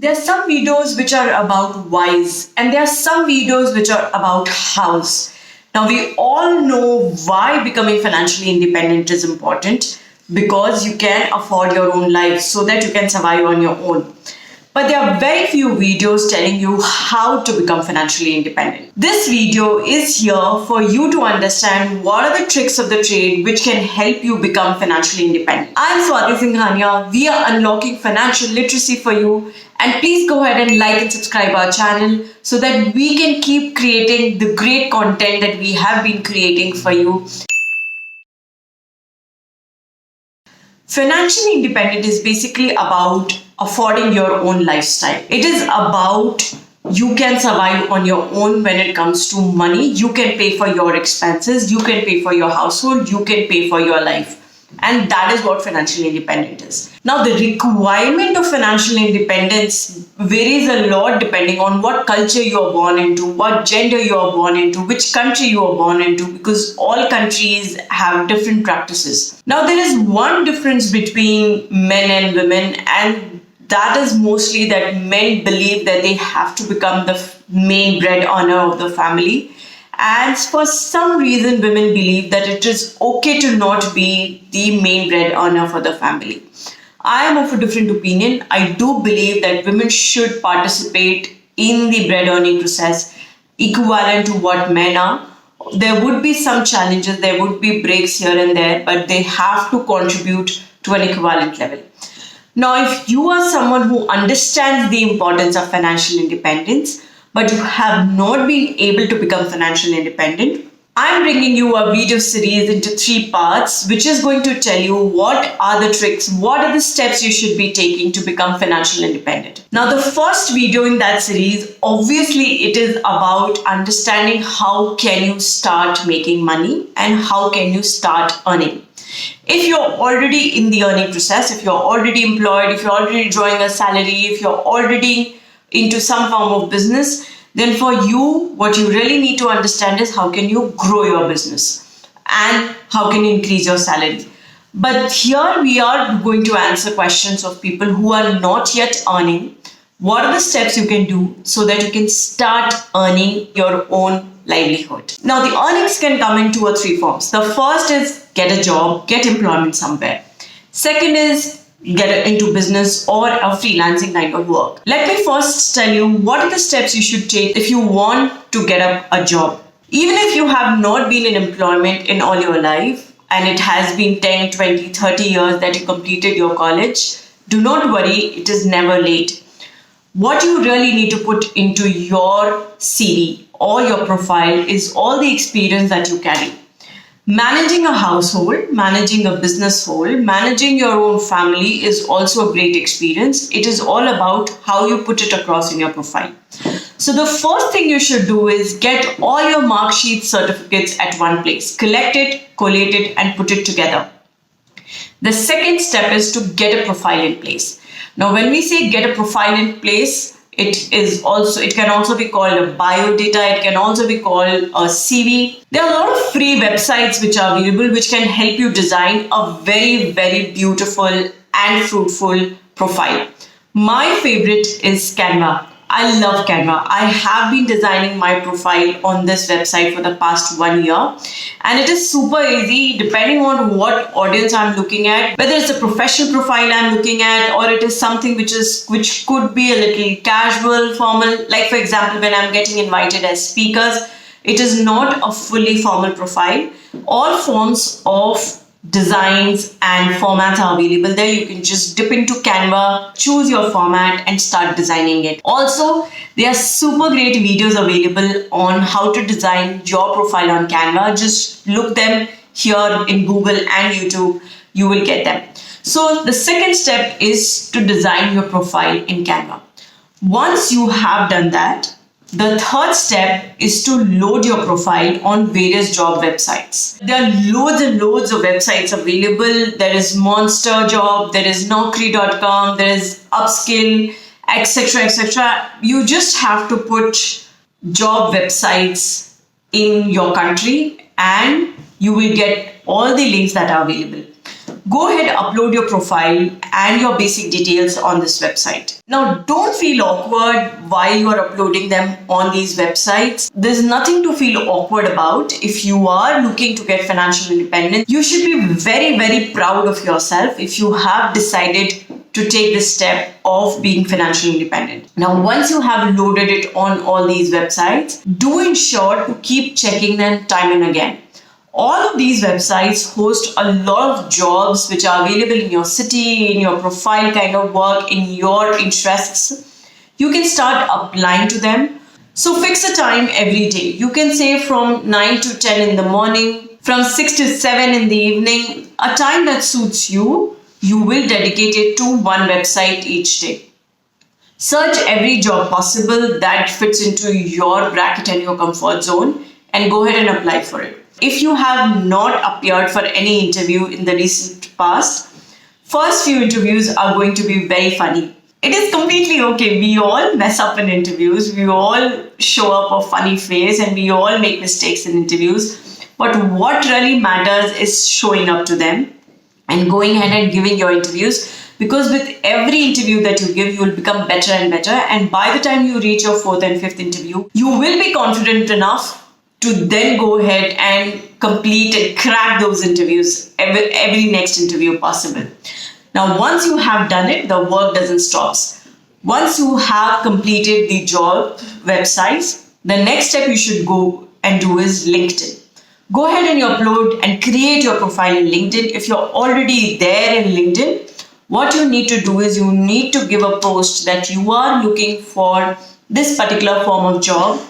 There are some videos which are about whys, and there are some videos which are about hows. Now, we all know why becoming financially independent is important, because you can afford your own life so that you can survive on your own. But there are very few videos telling you how to become financially independent. This video is here for you to understand what are the tricks of the trade which can help you become financially independent. I'm Swati Singhania. We are unlocking financial literacy for you. And please go ahead and like and subscribe our channel so that we can keep creating the great content that we have been creating for you. Financially independent is basically about affording your own lifestyle. It is about you can survive on your own when it comes to money. You can pay for your expenses, you can pay for your household, you can pay for your life. And that is what financial independence is. Now, the requirement of financial independence varies a lot depending on what culture you are born into, what gender you are born into, which country you are born into, because all countries have different practices. Now, there is one difference between men and women, and that is mostly that men believe that they have to become the main bread earner of the family. And for some reason, women believe that it is okay to not be the main bread earner for the family. I am of a different opinion. I do believe that women should participate in the bread earning process equivalent to what men are. There would be some challenges, there would be breaks here and there, but they have to contribute to an equivalent level. Now, if you are someone who understands the importance of financial independence, but you have not been able to become financially independent, I'm bringing you a video series into 3 parts, which is going to tell you what are the tricks, what are the steps you should be taking to become financially independent. Now, the first video in that series, obviously, it is about understanding how can you start making money and how can you start earning. If you're already in the earning process, if you're already employed, if you're already drawing a salary, if you're already into some form of business, then for you, what you really need to understand is how can you grow your business and how can you increase your salary. But here we are going to answer questions of people who are not yet earning. What are the steps you can do so that you can start earning your own livelihood? Now, the earnings can come in 2 or 3 forms. The first is get a job, get employment somewhere. Second is get into business or a freelancing kind of work. Let me first tell you what are the steps you should take if you want to get a job. Even if you have not been in employment in all your life and it has been 10, 20, 30 years that you completed your college, do not worry, it is never late. What you really need to put into your CV or your profile is all the experience that you carry. Managing a household, managing a business whole, managing your own family is also a great experience. It is all about how you put it across in your profile. So the first thing you should do is get all your mark sheet certificates at one place. Collect it, collate it, and put it together. The second step is to get a profile in place. Now, when we say get a profile in place, it can also be called a bio data. It can also be called a CV. There are a lot of free websites which are available which can help you design a very, very beautiful and fruitful profile. My favorite is Canva. I love Canva. I have been designing my profile on this website for the past 1 year, and it is super easy depending on what audience I'm looking at, whether it's a professional profile I'm looking at or it is something which could be a little casual, formal. Like for example, when I'm getting invited as speakers, it is not a fully formal profile. All forms of designs and formats are available there. You can just dip into Canva, choose your format and start designing it. Also, there are super great videos available on how to design your profile on Canva. Just look them here in Google and YouTube. You will get them. So the second step is to design your profile in Canva. Once you have done that, the third step is to load your profile on various job websites. There are loads and loads of websites available. There is Monster Job, there is Naukri.com, there is Upskill, etc., etc. You just have to put job websites in your country and you will get all the links that are available. go ahead, upload your profile and your basic details on this website. Now, don't feel awkward while you are uploading them on these websites. There's nothing to feel awkward about. If you are looking to get financial independence, you should be very, very proud of yourself if you have decided to take the step of being financially independent. Now, once you have loaded it on all these websites, do ensure to keep checking them time and again. All of these websites host a lot of jobs which are available in your city, in your profile kind of work, in your interests. You can start applying to them. So fix a time every day. You can say from 9 to 10 in the morning, from 6 to 7 in the evening, a time that suits you. You will dedicate it to one website each day. Search every job possible that fits into your bracket and your comfort zone and go ahead and apply for it. If you have not appeared for any interview in the recent past, first few interviews are going to be very funny. It is completely okay. We all mess up in interviews. We all show up a funny face and we all make mistakes in interviews. But what really matters is showing up to them and going ahead and giving your interviews, because with every interview that you give, you will become better and better. And by the time you reach your 4th and 5th interview, you will be confident enough to then go ahead and complete and crack those interviews, every next interview possible. Now, once you have done it, the work doesn't stop. Once you have completed the job websites, the next step you should go and do is LinkedIn. Go ahead and you upload and create your profile in LinkedIn. If you're already there in LinkedIn, what you need to do is you need to give a post that you are looking for this particular form of job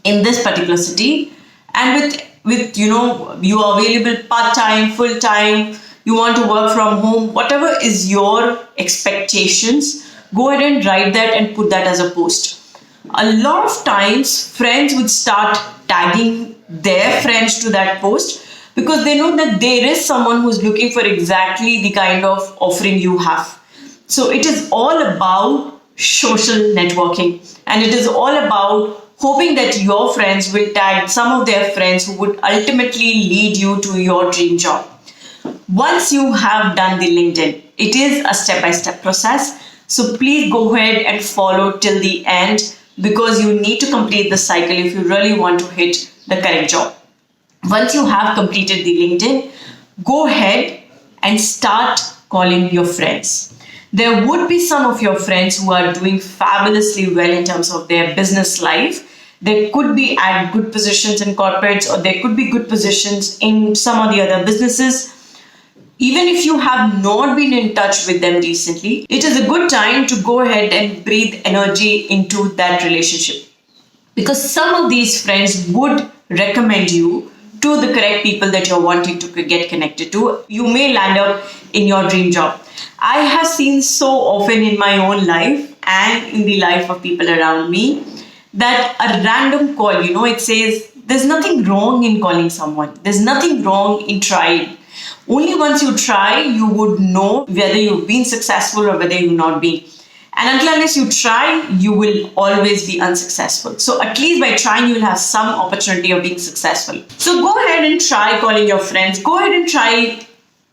in this particular city, and with you are available part-time, full-time, you want to work from home, whatever is your expectations, go ahead and write that and put that as a post. A lot of times friends would start tagging their friends to that post because they know that there is someone who's looking for exactly the kind of offering you have. So it is all about social networking, and it is all about hoping that your friends will tag some of their friends who would ultimately lead you to your dream job. Once you have done the LinkedIn, it is a step-by-step process. So please go ahead and follow till the end, because you need to complete the cycle if you really want to hit the correct job. Once you have completed the LinkedIn, go ahead and start calling your friends. There would be some of your friends who are doing fabulously well in terms of their business life. They could be at good positions in corporates, or there could be good positions in some of the other businesses. Even if you have not been in touch with them recently, it is a good time to go ahead and breathe energy into that relationship, because some of these friends would recommend you to the correct people that you're wanting to get connected to. You may land up in your dream job. I have seen so often in my own life and in the life of people around me that a random call, it says there's nothing wrong in calling someone. There's nothing wrong in trying. Only once you try, you would know whether you've been successful or whether you've not been. And unless you try, you will always be unsuccessful. So at least by trying, you'll have some opportunity of being successful. So go ahead and try calling your friends. Go ahead and try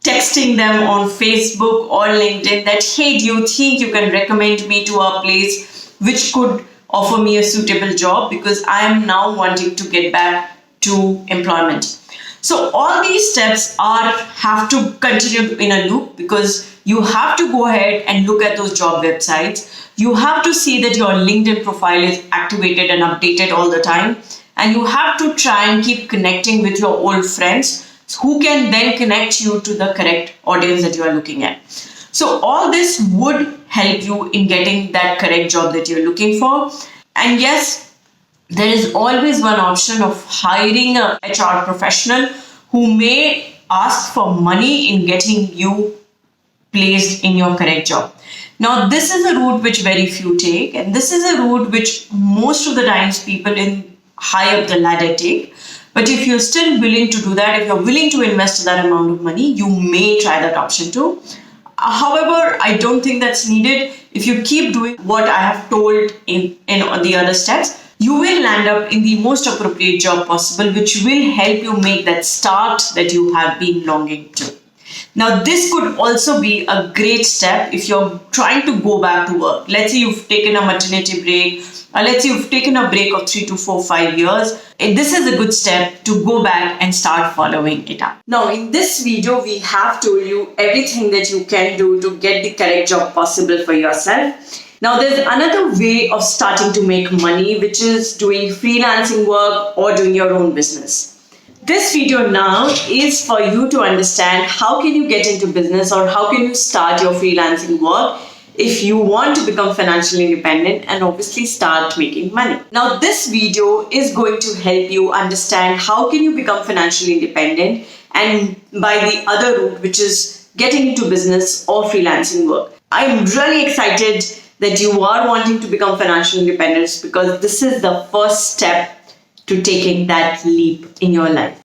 texting them on Facebook or LinkedIn that, hey, do you think you can recommend me to a place which could offer me a suitable job, because I am now wanting to get back to employment. So all these steps have to continue in a loop, because you have to go ahead and look at those job websites. You have to see that your LinkedIn profile is activated and updated all the time. And you have to try and keep connecting with your old friends who can then connect you to the correct audience that you are looking at. So all this would help you in getting that correct job that you're looking for. And yes, there is always one option of hiring a HR professional who may ask for money in getting you placed in your correct job. Now, this is a route which very few take, and this is a route which most of the times people in high up the ladder take. But if you're still willing to do that, if you're willing to invest that amount of money, you may try that option too. However, I don't think that's needed. If you keep doing what I have told in the other steps, you will land up in the most appropriate job possible, which will help you make that start that you have been longing to. Now, this could also be a great step if you're trying to go back to work. Let's say you've taken a maternity break, or let's say you've taken a break of 3 to 4, 5 years. And this is a good step to go back and start following it up. Now, in this video, we have told you everything that you can do to get the correct job possible for yourself. Now, there's another way of starting to make money, which is doing freelancing work or doing your own business. This video now is for you to understand how can you get into business or how can you start your freelancing work if you want to become financially independent and obviously start making money. Now, this video is going to help you understand how can you become financially independent and by the other route, which is getting into business or freelancing work. I'm really excited that you are wanting to become financially independent because this is the first step to taking that leap in your life.